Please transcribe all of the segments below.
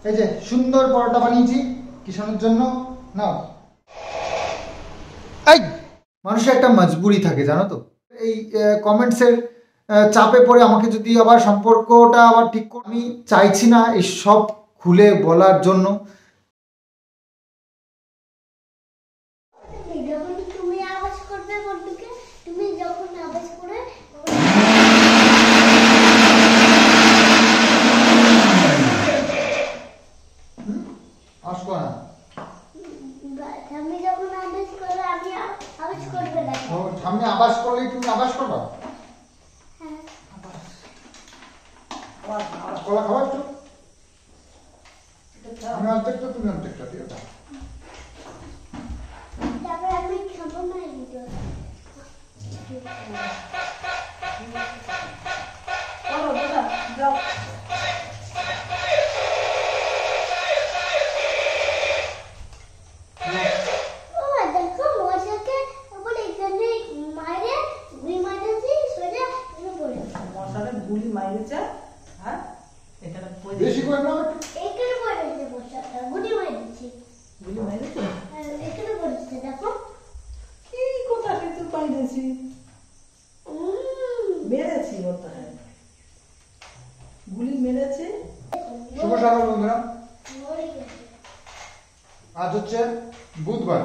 এই যে সুন্দর পরোটা বানিয়েছি কিষাণের জন্য। নাও। এই মানুষের একটা মজবুরি থাকে জানো তো, এই কমেন্টসের চাপে পড়ে আমাকে যদি আবার সম্পর্কটা আবার ঠিক করে, আমি চাইছি না এই সব খুলে বলার জন্য। আসবো না, সামনে আবাস করলে তুমি আবাস করবা। কলা খাবার তো আমি অর্ধেকটা তুমি অর্ধেকটা দিও। বেশি করে না এখানে পড়েছে বসাটা গুলি মারছি গুলি মারছে এখানে পড়েছে দেখো কি কথা কিছু পাইছি মেরেছি ওটা গুলি মেরেছে। শুভ সকাল বন্ধুরা, আজ হচ্ছে বুধবার।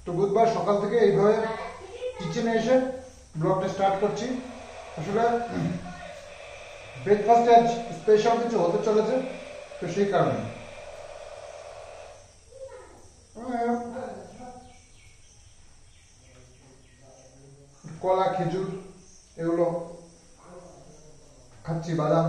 তো বুধবার সকাল থেকে এইভাবে কিচেনে এসে ব্লগটা স্টার্ট করছি। আসলে ব্রেকফাস্টে আজ স্পেশাল কিছু হতে চলেছে, তো সেই কারণে কলা খেজুর এগুলো খাচ্ছি, বাদাম।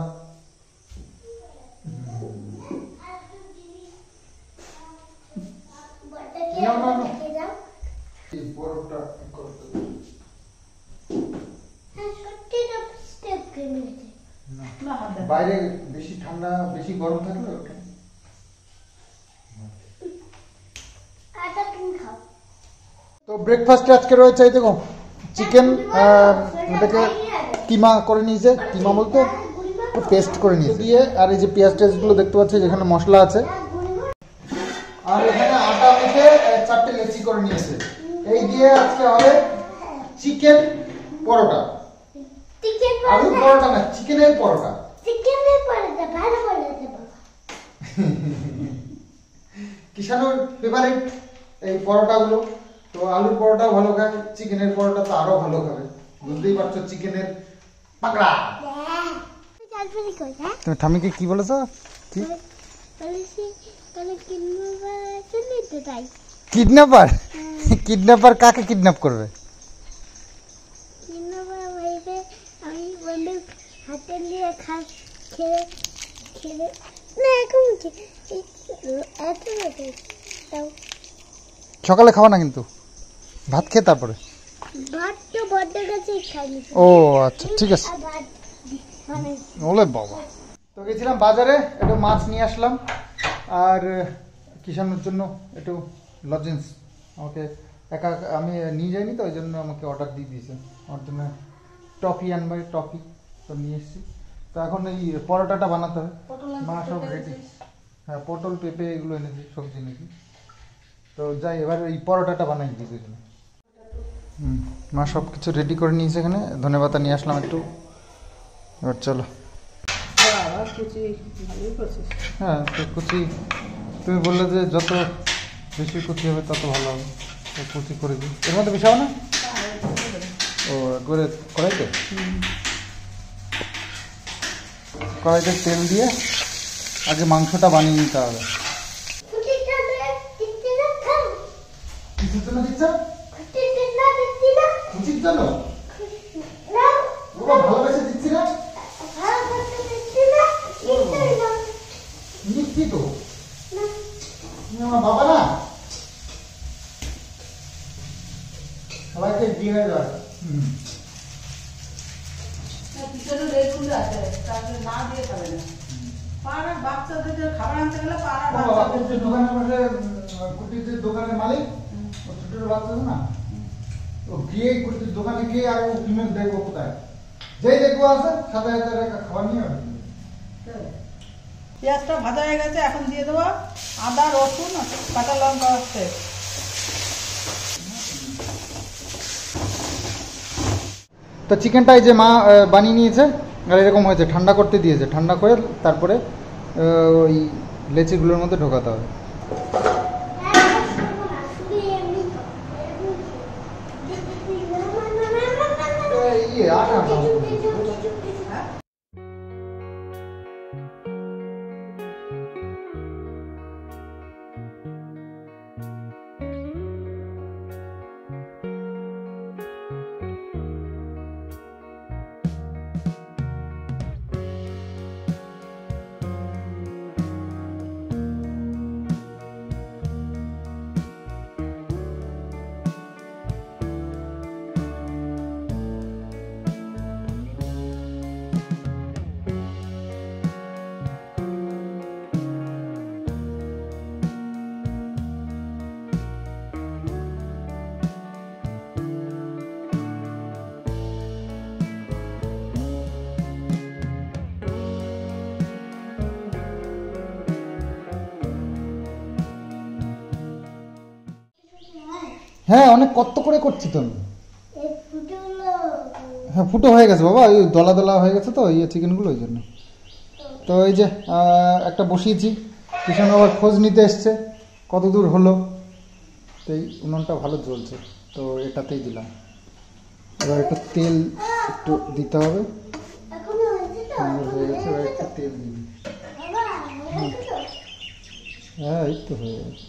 বাইরে বেশি ঠান্ডা বেশি গরম থাকলে তো ব্রেকফাস্টে আজকে রয়েছে এই দেখো চিকেন, এটাকে কিমা করে নিয়েছে, কিমা বলতে পেস্ট করে নিয়েছে দিয়ে, আর এই যে পেঁয়াজ টেস্টগুলো দেখতে পাচ্ছি যেখানে মশলা আছে, আর এখানে আটা মেখে 4টে লেচি করে নিয়েছে। এই দিয়ে আজকে হবে চিকেন পরোটা, আলু পরোটা না, চিকেনের পরোটা। কিষাণের ফেভারিট এই পরোটাগুলো, তো আলুর পরোটাও ভালো খায়, চিকেনের পরোটা তো আরো ভালো খাবে, বুঝতেই পারছো চিকেনের পাকড়া। তুমি ঠামিকে কি বলেছো? কিডন্যাপার? কিডন্যাপার কাকে কিডন্যাপ করবে? সকালে খাওয়া না কিন্তু, ভাত খেয়ে তারপরে। ও আচ্ছা ঠিক আছে। ওলে বাবা, তো গেছিলাম বাজারে, একটু মাছ নিয়ে আসলাম, আর কিষাণের জন্য একটু লজেন্স, আমাকে একা আমি নিয়ে যাইনি তো ওই জন্য আমাকে অর্ডার দিয়ে দিয়েছে, আমার জন্য টফি আনবে, টফি তো নিয়ে এসেছি। তো এখন এই পরোটাটা বানাতে হবে, মা সব রেডি। হ্যাঁ পটল পেঁপে এগুলো এনেছি, সবজি এনেছি, তো যাই এবার এই পরোটাটা বানাই দিই দুজনে। মা সব কিছু রেডি করে নিয়েছে, এখানে ধনেপাতা নিয়ে আসলাম একটু, এবার চলো। হ্যাঁ তো কুচি তুমি বললে যে যত বেশি কুচি হবে তত ভালো হবে, তো কুচি করে দিই। এর মধ্যে মিশাবো না? ও একবারে কড়াইতে, কড়াইতে তেল দিয়ে আগে মাংসটা বানিয়ে নিতে হবে। কিসের জন্য দিচ্ছ? কুচির জন্য? ভালোবেসে দিচ্ছি না, নিচ্ছি তো, আমার বাবা না সবাইকে দিয়ে দেয়। দোকানের মালিক ছোট বাচ্চা না, ও গিয়ে দোকানে গিয়ে আর ফিমেল দেখবো কোথায়, যেই দেখবো আছে 7,000 টাকা খাবার নিয়ে পেঁয়াজটা ভাজা হয়ে গেছে, এখন দিয়ে দেবো আদা রসুন কাঁচা লঙ্কা পেস্ট। তো চিকেনটা এই যে মা বানিয়ে নিয়েছে আর এরকম হয়েছে, ঠান্ডা করতে দিয়েছে, ঠান্ডা করে তারপরে ওই লেচিগুলোর মধ্যে ঢোকাতে হবে। হ্যাঁ অনেক কত করে করছি তো আমি। হ্যাঁ ফুটো হয়ে গেছে বাবা, ওই দলা দলা হয়ে গেছে তো এই চিকেনগুলো, ওই জন্য। তো এই যে একটা বসিয়েছি, কিষান আবার খোঁজ নিতে এসছে কত দূর হলো। তো এই উনুনটা ভালো জ্বলছে, তো এটাতেই দিলাম। এবার একটু তেল একটু দিতে হবে, হয়ে গেছে, এবার একটু তেল দিবি। হ্যাঁ এই তো হয়ে গেছে।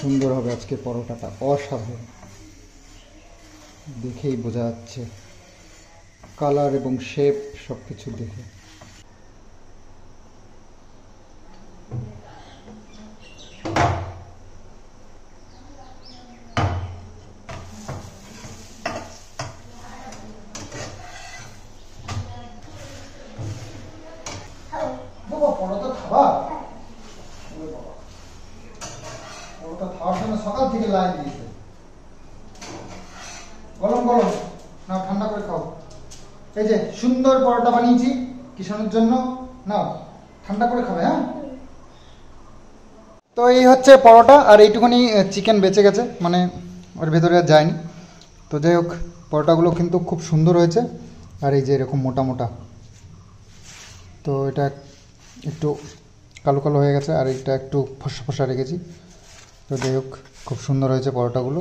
সুন্দর হবে আজকে পরোটাটা, অসাধারণ, দেখেই বোঝা যাচ্ছে কালার এবং শেপ সব কিছু দেখে। পরোটা খাওয়া, পরোটা খাওয়ার জন্য সকাল থেকে লাইন দিয়েছে। গরম গরম না ঠান্ডা করে খাও। এই যে সুন্দর পরোটা বানিয়েছি কিষানের জন্য, নাও ঠান্ডা করে খাবে। হ্যাঁ তো এই হচ্ছে পরোটা, আর এইটুকুনি চিকেন বেঁচে গেছে, মানে ওর ভেতরে আর যায়নি। তো যাই হোক পরোটাগুলো কিন্তু খুব সুন্দর হয়েছে, আর এই যে এরকম মোটা মোটা। তো এটা একটু কালো কালো হয়ে গেছে, আর এটা একটু ফসা ফসা রেখেছি। তো যাই হোক খুব সুন্দর হয়েছে পরোটাগুলো।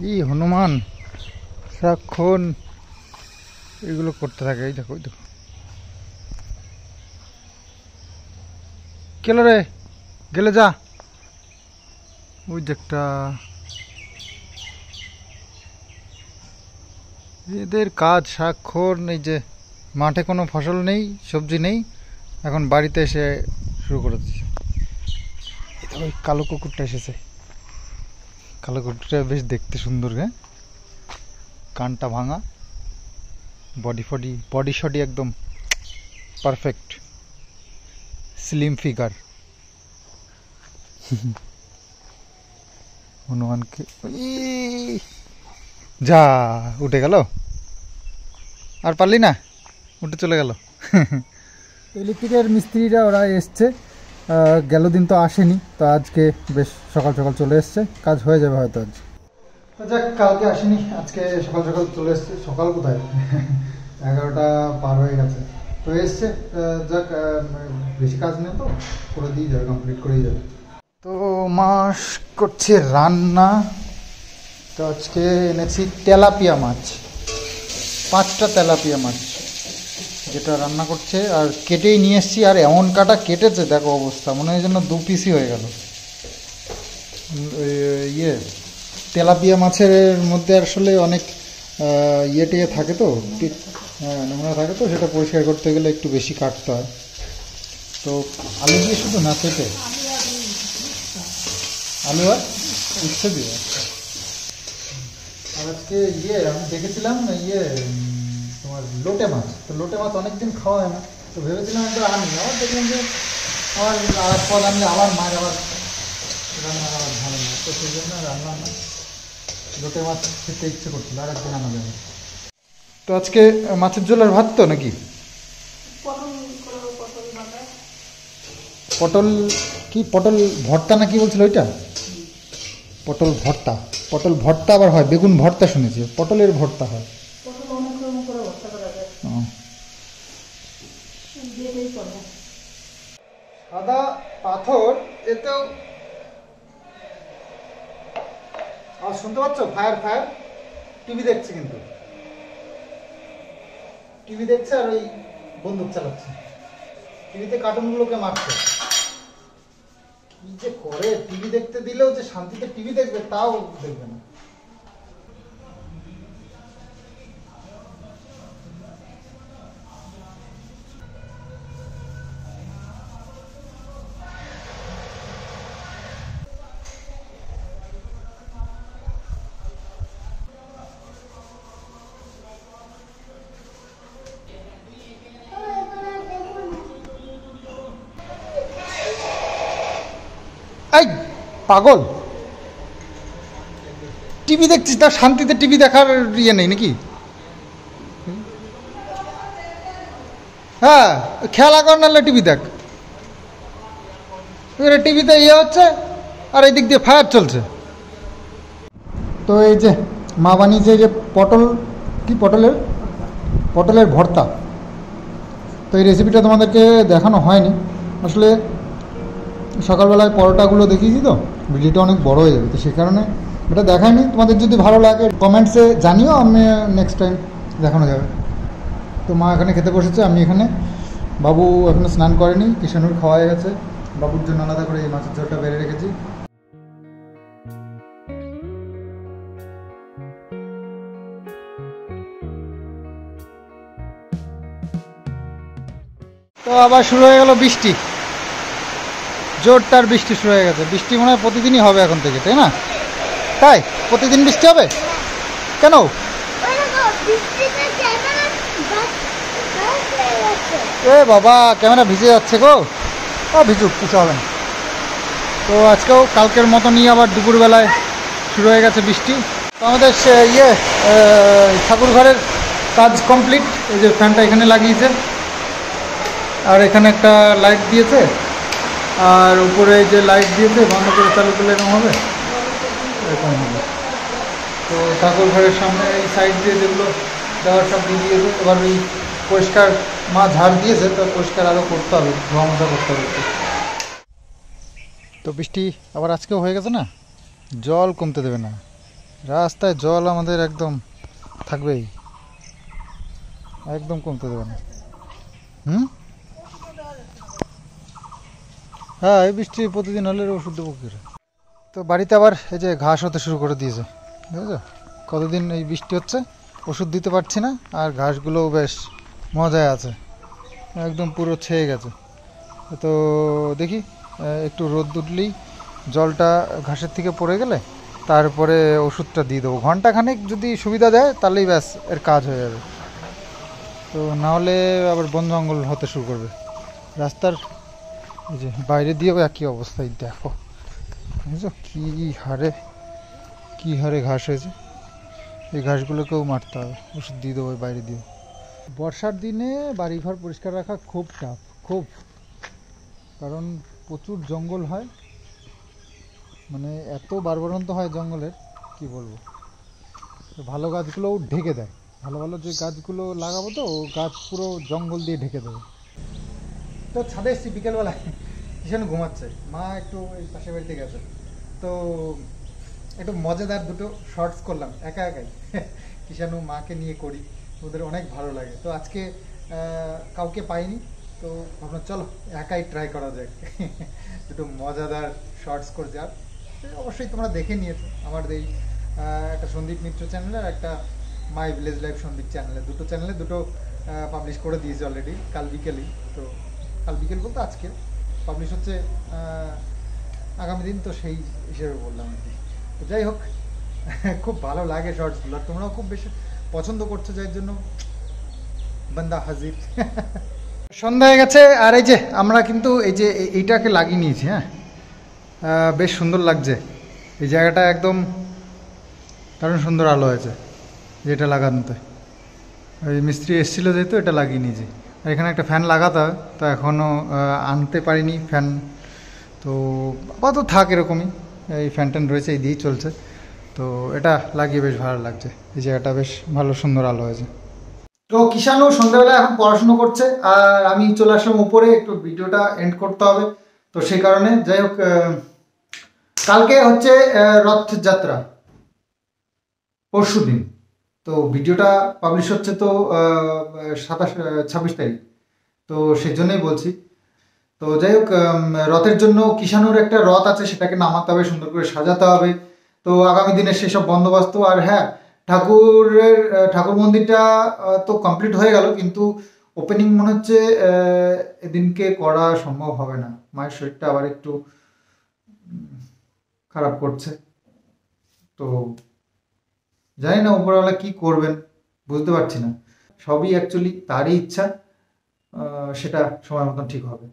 এই হনুমান সারাক্ষণ এগুলো করতে থাকে। এই দেখো, ওই দেখো কেলো রে, গেলে যা। ওই যে একটা, এদের কাজ সারাক্ষণ, এই যে মাঠে কোনো ফসল নেই, সবজি নেই, এখন বাড়িতে এসে শুরু করে দিচ্ছে। ওই কালো কুকুরটা এসেছে, কালো কুকুরটা বেশ দেখতে সুন্দর, হ্যাঁ কানটা ভাঙা, বডি শডি একদম পারফেক্ট, স্লিম ফিগার। হনুমানকে যা উঠে গেল, আর পারলি না, উঠে চলে গেল। ইলেকট্রিকের মিস্ত্রিরা ওরা এসছে, গেল দিন তো আসেনি, তো আজকে বেশ সকাল সকাল চলে এসছে, কাজ হয়ে যাবে হয়তো আজ। তো যাক কালকে আসেনি, আজকে সকাল সকাল চলে এসছে। সকাল কোথায়, 11টা পার হয়ে গেছে। তো এসছে, যাক বেশি কাজ নেই, তো করে দিয়ে যাবে, কমপ্লিট করেই যাবে। তো মাছ করছে রান্না। তো আজকে এনেছি তেলাপিয়া মাছ, 5টা তেলাপিয়া মাছ, যেটা রান্না করছে। আর কেটেই নিয়ে এসছি, আর এমন কাটা কেটেছে দেখো অবস্থা, মনে হয় যেন 2 পিসই হয়ে গেল। ইয়ে তেলাপিয়া মাছের মধ্যে আসলে অনেক ইয়ে টিয়ে থাকে তো, নোংরা থাকে তো, সেটা পরিষ্কার করতে গেলে একটু বেশি কাটতে হয়। তো আলু দিয়ে শুধু না কেটে আলু আর উচ্ছে দিয়ে। আর আজকে আমি দেখেছিলাম তোমার লোটে মাছ, তো লোটে মাছ অনেকদিন খাওয়া হয় না, তো ভেবেছিলাম একবার আনি। আবার দেখলাম যে আমার আর ফল আনলে আবার মায়ের আবার রান্না আবার ভালো না, তো সেই জন্য রান্না না, লোটে মাছ খেতে ইচ্ছে করছিল, আর একদিন আনা যাবে। তো আজকে মাছের ঝোল আর ভাত তো নাকি? পটল কি, পটল ভর্তা না কি বলছিল ওইটা? পটল ভর্তা, পটল ভর্তা আবার হয়, বেগুন ভর্তা শুনেছি, পটলের ভর্তা হয়। সাদা পাথর এতেও আওয়াজ শুনতে পাচ্ছ? ফায়ার ফায়ার টিভি দেখছে, কিন্তু টিভি দেখছে আর ওই বন্দুক চালাচ্ছে, টিভিতে কার্টুনগুলোকে মারছে। কি যে করে, টিভি দেখতে দিলেও যে শান্তিতে টিভি দেখবে তাও দেখবে না। এই পাগল, টিভি দেখছিস, তার শান্তিতে টিভি দেখার ইয়ে নেই নাকি? হ্যাঁ, খেলা কর, নাহলে টিভি দেখ। টিভিতে ইয়ে হচ্ছে আর এই দিক দিয়ে ফায়ার চলছে। তো এই যে মা বানিয়েছে যে পটল, কি পটলের ভর্তা। তো এই রেসিপিটা তোমাদেরকে দেখানো হয়নি আসলে, সকালবেলায় পরোটাগুলো দেখিয়েছি তো ভিডিওটা অনেক বড় হয়ে যাবে, তো সে কারণে এটা দেখায়নি। তোমাদের যদি ভালো লাগে কমেন্টসে জানিও, আমি নেক্সট টাইম দেখানো যাবে। তো মা এখানে খেতে বসেছে, আমি এখানে, বাবু এখনো স্নান করেনি, কিষানুর খাওয়া হয়ে গেছে, বাবুর জন্য আলাদা করে এই মাছের ঝোলটা বেড়ে রেখেছি। তো আবার শুরু হয়ে গেল বৃষ্টি, জোরদার বৃষ্টি শুরু হয়ে গেছে। বৃষ্টি মনে হয় প্রতিদিনই হবে এখন থেকে, তাই না? তাই প্রতিদিন বৃষ্টি হবে কেন? এ বাবা, ক্যামেরা ভিজে যাচ্ছে গো। ভিজুক, কিছু হবে না। তো আজকেও কালকের মতনই আবার দুপুরবেলায় শুরু হয়ে গেছে বৃষ্টি। তো আমাদের ঠাকুর ঘরের কাজ কমপ্লিট। এই যে ফ্যানটা এখানে লাগিয়েছে, আর এখানে একটা লাইট দিয়েছে, আর উপরে যে লাইট দিয়েছে বন্ধ করে চালু করলে এরকম হবে, এরকম হবে। তো ঠাকুর ঘরের সামনে এই সাইড দিয়ে যেগুলো দেওয়ার সব দিয়ে দিয়েছে। এবার ওই পরিষ্কার মা ঝাড় দিয়েছে, তো পরিষ্কার আরও করতে হবে, ধোয়া মোছা করতে হবে। তো বৃষ্টি আবার আজকেও হয়ে গেছে না, জল কমতে দেবে না, রাস্তায় জল আমাদের একদম থাকবেই, একদম কমতে দেবে না। হ্যাঁ, এই বৃষ্টি প্রতিদিন হলে ওষুধ দেবো কী করে। তো বাড়িতে আবার এই যে ঘাস হতে শুরু করে দিয়েছে, বুঝেছো? কতদিন এই বৃষ্টি হচ্ছে, ওষুধ দিতে পারছি না, আর ঘাসগুলোও বেশ মজায় আছে, একদম পুরো ছেয়ে গেছে। তো দেখি একটু রোদ উঠলেই জলটা ঘাসের থেকে পড়ে গেলে তারপরে ওষুধটা দিয়ে দেবো। ঘন্টাখানেক যদি সুবিধা দেয় তাহলেই ব্যাস এর কাজ হয়ে যাবে। তো নাহলে আবার বন জঙ্গল হতে শুরু করবে। রাস্তার এই যে বাইরে দিয়েও একই অবস্থায়, দেখো বুঝছো কী হারে ঘাস হয়েছে। এই ঘাসগুলোকেও মারতে হবে, ওষুধ দিয়ে দেবো বাইরে দিয়ে। বর্ষার দিনে বাড়িঘর পরিষ্কার রাখা খুব টাফ, খুব, কারণ প্রচুর জঙ্গল হয়, মানে এত বাড়বাড়ন্ত হয় জঙ্গলের, কি বলবো। তো ভালো গাছগুলোও ঢেকে দেয়, ভালো ভালো যে গাছগুলো লাগাবো তো ও গাছ পুরো জঙ্গল দিয়ে ঢেকে দেবে। তো ছাদে এসেছি বিকেলবেলায়, কিষানু ঘুমাচ্ছে, মা একটু এই পাশের বাড়িতে গেছে, তো একটু মজাদার দুটো শর্টস করলাম একা একাই। কিষানু মাকে নিয়ে করি, ওদের অনেক ভালো লাগে। তো আজকে কাউকে পাইনি, তো ভাবলাম চলো একাই ট্রাই করা যাক। দুটো মজাদার শর্টস করে যাক, অবশ্যই তোমরা দেখে নিয়েছো আমার এই একটা সন্দীপ মিত্র চ্যানেলে আর একটা মাই ভিলেজ লাইফ সন্দীপ চ্যানেলে, দুটো চ্যানেলে দুটো পাবলিশ করে দিয়েছি অলরেডি কাল বিকেলেই। তো কাল বিকেল বলতে আজকে পাবলিশ হচ্ছে আগামী দিন, তো সেই হিসেবে বললাম আর কি। তো যাই হোক, খুব ভালো লাগে শর্টসগুলো, তোমরাও খুব বেশি পছন্দ করছো, যার জন্য বান্দা হাজির। সন্ধ্যা হয়ে গেছে আর এই যে আমরা কিন্তু এই যে এইটাকে লাগিয়ে নিয়েছি। হ্যাঁ, বেশ সুন্দর লাগছে এই জায়গাটা, একদম দারুণ সুন্দর আলো হয়েছে যেটা লাগানোতে। ওই মিস্ত্রি এসেছিলো যেহেতু এটা লাগিয়ে নিয়েছি। আর এখানে একটা ফ্যান লাগাতে হয়, তো এখনও আনতে পারিনি ফ্যান, তো আপাতত থাক এরকমই, এই ফ্যান ট্যান রয়েছে, এই দিয়েই চলছে। তো এটা লাগিয়ে বেশ ভালো লাগছে, এই জায়গাটা বেশ ভালো সুন্দর আলো হয়েছে। তো কিষানও সন্ধ্যাবেলা এখন পড়াশুনো করছে আর আমি চলে আসলাম উপরে, একটু ভিডিওটা এন্ড করতে হবে, তো সেই কারণে। যাই হোক, কালকে হচ্ছে রথযাত্রা, পরশু দিন, তো ভিডিওটা পাবলিশ হচ্ছে তো 26 তারিখ, তো সেই জন্যই বলছি। তো যাই হোক, রথের জন্য কিষানুর একটা রথ আছে, সেটাকে নামাতে হবে, সুন্দর করে সাজাতে হবে। তো আগামী দিনে সেসব বন্দোবস্ত। আর হ্যাঁ, ঠাকুর মন্দিরটা তো কমপ্লিট হয়ে গেল, কিন্তু ওপেনিং মনে হচ্ছে এদিনকে করা সম্ভব হবে না, মায়ের শরীরটা আবার একটু খারাপ করছে। তো জানি না উপরওয়ালা কি করবেন, বুঝতে পারছি না। সবই অ্যাকচুয়ালি তারই ইচ্ছা, সেটা সময় মতন ঠিক হবে।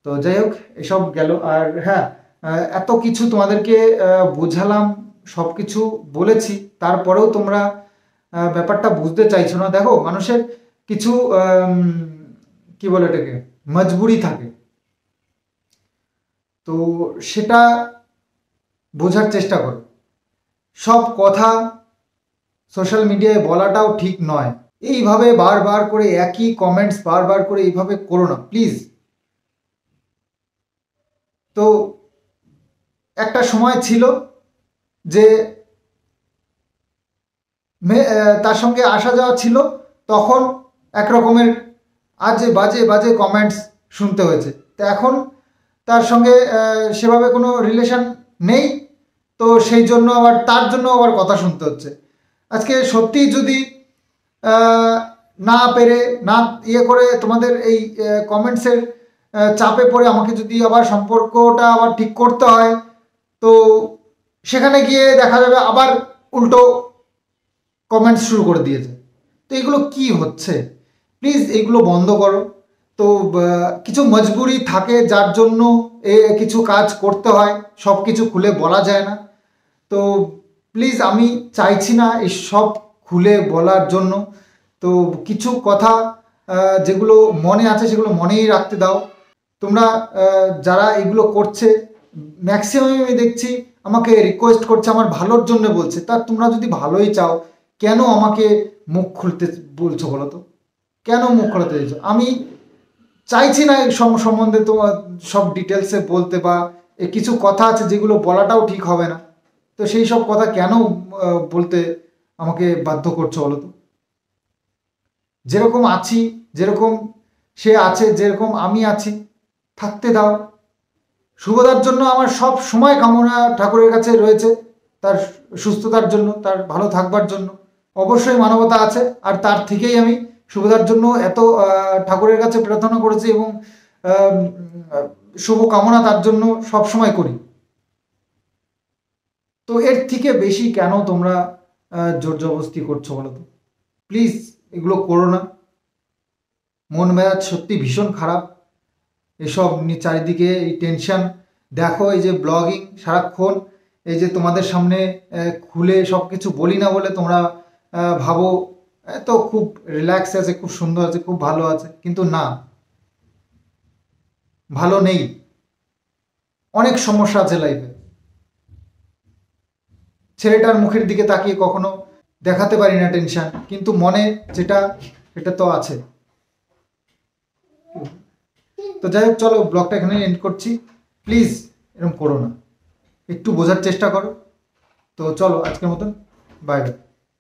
তো যাই হোক, এসব গেল। আর হ্যাঁ, এত কিছু তোমাদেরকে বোঝালাম, সব কিছু বলেছি, তারপরেও তোমরা ব্যাপারটা বুঝতে চাইছো না। দেখো, মানুষের কিছু কি বলে এটাকে, মজবুরি থাকে, তো সেটা বোঝার চেষ্টা করো। সব কথা সোশ্যাল মিডিয়ায় বলাটাও ঠিক নয়। এইভাবে বারবার করে একই কমেন্টস বারবার করে এইভাবে করো না প্লিজ। তো একটা সময় ছিল যে তার সঙ্গে আসা যাওয়া ছিল, তখন একরকমের আজে বাজে বাজে কমেন্টস শুনতে হয়েছে। তো এখন তার সঙ্গে সেভাবে কোনো রিলেশন নেই, তো সেই জন্য আবার তার জন্য আবার কথা শুনতে হচ্ছে। আজকে সত্যি যদি না পেরে না ইয়ে করে তোমাদের এই কমেন্টসের চাপে পড়ে আমাকে যদি আবার সম্পর্কটা আবার ঠিক করতে হয়, তো সেখানে গিয়ে দেখা যাবে আবার উল্টো কমেন্টস শুরু করে দিয়েছে। তো এগুলো কি হচ্ছে? প্লিজ এগুলো বন্ধ করো। তো কিছু মজবুরি থাকে, যার জন্য কিছু কাজ করতে হয়, সব কিছু খুলে বলা যায় না। তো প্লিজ, আমি চাইছি না এই সব খুলে বলার জন্য। তো কিছু কথা যেগুলো মনে আছে সেগুলো মনেই রাখতে দাও। তোমরা যারা এগুলো করছে, ম্যাক্সিমাম আমি দেখছি আমাকে রিকোয়েস্ট করছে, আমার ভালোর জন্য বলছে। তা তোমরা যদি ভালোই চাও, কেন আমাকে মুখ খুলতে বলছো বলো তো? কেন মুখ খুলতে চাইছো? আমি চাইছি না এই সম্বন্ধে তোমার সব ডিটেলসে বলতে, বা কিছু কথা আছে যেগুলো বলাটাও ঠিক হবে না। তো সেই সব কথা কেন বলতে আমাকে বাধ্য করছো বলো তো? যেরকম আছি, যেরকম সে আছে, যেরকম আমি আছি, থাকতে দাও। শুভদার জন্য আমার সব সময় কামনা ঠাকুরের কাছে রয়েছে, তার সুস্থতার জন্য, তার ভালো থাকবার জন্য অবশ্যই মানবতা আছে। আর তার থেকেই আমি শুভদার জন্য এত ঠাকুরের কাছে প্রার্থনা করেছি, এবং শুভ কামনা তার জন্য সব সময় করি। তো এর থেকে বেশি কেন তোমরা জোর জবরদস্তি করছো বলো তো? প্লিজ এগুলো করো না। মন মেজাজ সত্যি ভীষণ খারাপ, এসব চারিদিকে এই টেনশন। দেখো, এই যে ব্লগিং সারাক্ষণ, এই যে তোমাদের সামনে খুলে সব কিছু বলি না বলে তোমরা ভাবো তো খুব রিল্যাক্স আছে, খুব সুন্দর আছে, খুব ভালো আছে, কিন্তু না, ভালো নেই। অনেক সমস্যা আছে লাইফে। ছেলেটার মুখের দিকে তাকিয়ে কখনো দেখাতে পারি না টেনশন, কিন্তু মনে যেটা, সেটা তো আছে। তো যাই হোক, চলো ব্লগটা এখানে এন্ড করছি। প্লিজ এরকম করো না, একটু বোঝার চেষ্টা করো। তো চলো, আজকের মতন বাই বাই।